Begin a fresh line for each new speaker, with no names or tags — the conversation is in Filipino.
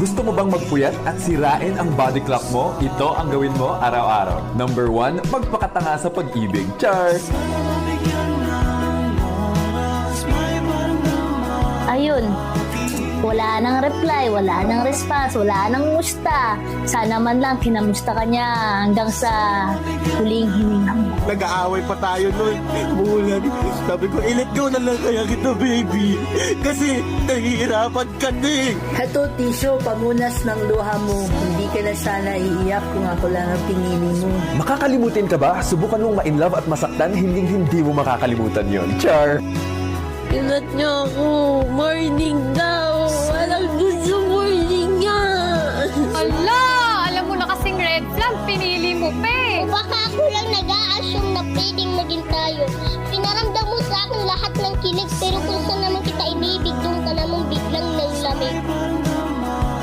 Gusto mo bang magpuyat at sirain ang body clock mo? Ito ang gawin mo araw-araw. Number 1, magpakatanga sa pag-ibig. Char!
Ayun. Wala nang reply, wala nang response, wala nang musta. Sana man lang kinamusta ka niya hanggang sa huling hininga mo.
Nag-aaway pa tayo nun. Bulan. Sabi ko, i-let go na lang kaya kita, baby. Kasi nahihirapan ka din.
Heto, Tisyo, pamunas ng luha mo. Hindi ka na sana iiyak kung ako lang ang pinili mo.
Makakalimutin ka ba? Subukan mong ma-inlove at masaktan, hindi mo makakalimutan yon. Char!
Inat niyo ako. Morning daw.